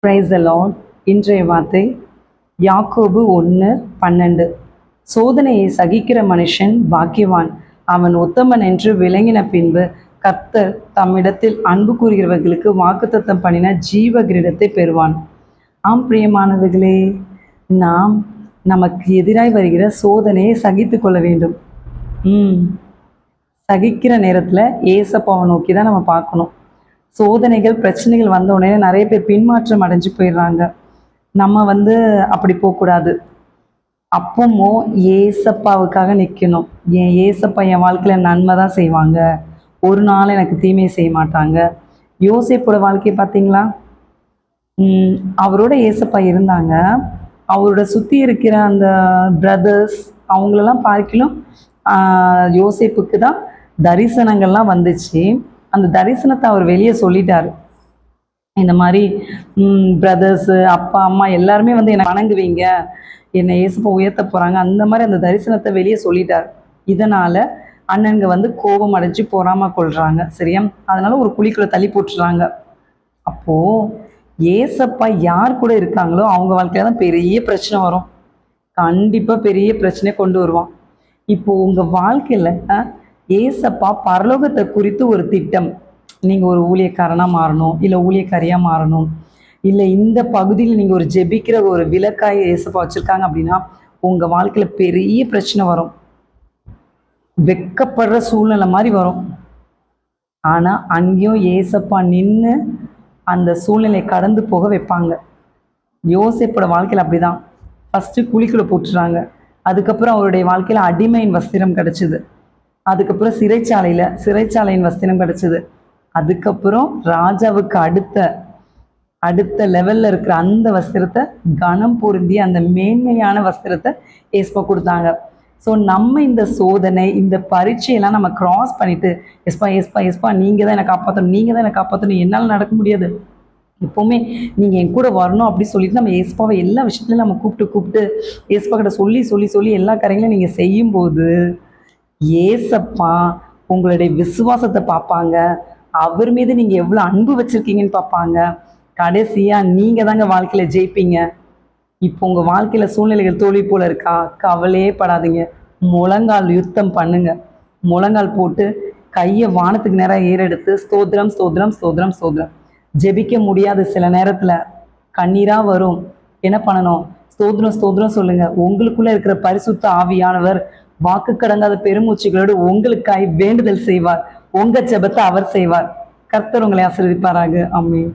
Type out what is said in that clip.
Praise the Lord. இன்றைய வார்த்தை யாக்கோபு 1:12. சோதனையை சகிக்கிற மனுஷன் பாக்கியவான், அவன் உத்தமன் என்று விளங்கின பின்பு கர்த்தர் தம்மிடத்தில் அன்பு கூறுகிறவர்களுக்கு வாக்குத்தத்தம் பண்ணின ஜீவ கிரீடத்தை பெறுவான். ஆம் பிரியமானவர்களே, நாம் நமக்கு எதிராய் வருகிற சோதனையை சகித்து கொள்ள வேண்டும். சகிக்கிற நேரத்தில் ஏசப்பாவை நோக்கி தான் நம்ம பார்க்கணும். சோதனைகள் பிரச்சனைகள் வந்த உடனே நிறைய பேர் பின்மாற்றம் அடைஞ்சு போயிடுறாங்க. நம்ம அப்படி போகக்கூடாது. அப்பவும் ஏசப்பாவுக்காக நிற்கணும். என் ஏசப்பா என் வாழ்க்கையில் நன்மை தான் செய்வாங்க, ஒரு நாள் எனக்கு தீமையை செய்ய மாட்டாங்க. யோசேப்போட வாழ்க்கையை பார்த்தீங்களா? அவரோட ஏசப்பா இருந்தாங்க. அவரோட சுற்றி இருக்கிற அந்த பிரதர்ஸ் அவங்களெல்லாம் பார்க்கலும் யோசேப்புக்கு தான் தரிசனங்கள்லாம் வந்துச்சு. அந்த தரிசனத்தை அவர் வெளியே சொல்லிட்டார். இந்த மாதிரி பிரதர்ஸு, அப்பா அம்மா எல்லாருமே என்னை வணங்குவீங்க, என்னை ஏசப்பா உயர்த்த போகிறாங்க, அந்த மாதிரி அந்த தரிசனத்தை வெளியே சொல்லிட்டார். இதனால் அண்ணனுங்க கோபம் அடைஞ்சு பொறாமல் கொள்கிறாங்க. சரியா? அதனால் ஒரு குழிக்குள்ளே தள்ளி போட்டுறாங்க. அப்போது ஏசப்பா யார் கூட இருக்காங்களோ அவங்க வாழ்க்கையில் தான் பெரிய பிரச்சனை வரும். கண்டிப்பாக பெரிய பிரச்சனை கொண்டு வருவான். இப்போது உங்கள் வாழ்க்கையில் ஏசப்பா பரலோகத்தை குறித்து ஒரு திட்டம், நீங்கள் ஒரு ஊழியக்காரனாக மாறணும், இல்லை ஊழியக்காரியாக மாறணும், இல்லை இந்த பகுதியில் நீங்கள் ஒரு ஜெபிக்கிற ஒரு விளக்காய் ஏசப்பா வச்சுருக்காங்க அப்படின்னா உங்கள் வாழ்க்கையில் பெரிய பிரச்சனை வரும். வெட்கப்படுற சூழ்நிலை மாதிரி வரும். ஆனால் அங்கேயும் ஏசப்பா நின்று அந்த சூழ்நிலை கடந்து போக வைப்பாங்க. யோசேப்போட வாழ்க்கையில் அப்படி தான். ஃபஸ்ட்டு குழிக்குள்ளே போட்டுறாங்க. அதுக்கப்புறம் அவருடைய வாழ்க்கையில் அடிமையின் வஸ்திரம் கிடச்சிது. அதுக்கப்புறம் சிறைச்சாலையின் வஸ்திரம் கிடச்சிது. அதுக்கப்புறம் ராஜாவுக்கு அடுத்த லெவலில் இருக்கிற அந்த வஸ்திரத்தை, கனம் பொருந்திய அந்த மேன்மையான வஸ்திரத்தை ஏசப்பா கொடுத்தாங்க. ஸோ நம்ம இந்த சோதனை, இந்த பரீட்சையெல்லாம் நம்ம கிராஸ் பண்ணிவிட்டு எஸ்பா நீங்கள் தான் என்னை காப்பாற்றணும், என்னால் நடக்க முடியாது, எப்போவுமே நீங்கள் என் கூட வரணும் அப்படி சொல்லிட்டு நம்ம ஏசப்பாவை எல்லா விஷயத்துலையும் நம்ம கூப்பிட்டு ஏசப்பா கிட்ட சொல்லி எல்லா காரியங்களையும் நீங்கள் செய்யும்போது ஏசப்பா உங்களுடைய விசுவாசத்தை பார்ப்பாங்க. அவர் மீது நீங்கள் எவ்வளோ அன்பு வச்சுருக்கீங்கன்னு பார்ப்பாங்க. கடைசியாக நீங்கள் தாங்க வாழ்க்கையில் ஜெயிப்பீங்க. இப்போ உங்கள் வாழ்க்கையில் சூழ்நிலைகள் தோல்வி போல் இருக்கா? கவலையே படாதீங்க. முழங்கால் யுத்தம் பண்ணுங்க. முழங்கால் போட்டு கையை வானத்துக்கு நேராக ஏறெடுத்து ஸ்தோத்திரம் ஸ்தோத்திரம் ஸ்தோத்திரம் ஸ்தோத்திரம். ஜெபிக்க முடியாது, சில நேரத்தில் கண்ணீராக வரும். என்ன பண்ணணும்? ஸ்தோத்திரம் ஸ்தோத்திரம் சொல்லுங்கள். உங்களுக்குள்ளே இருக்கிற பரிசுத்த ஆவியானவர் வாக்கு கடங்காத பெருமூச்சுகளோடு உங்களுக்காய் வேண்டுதல் செய்வார். உங்கள் ஜெபத்தை அவர் செய்வார். கர்த்தர் உங்களை ஆசீர்வதிப்பாராக. ஆமென்.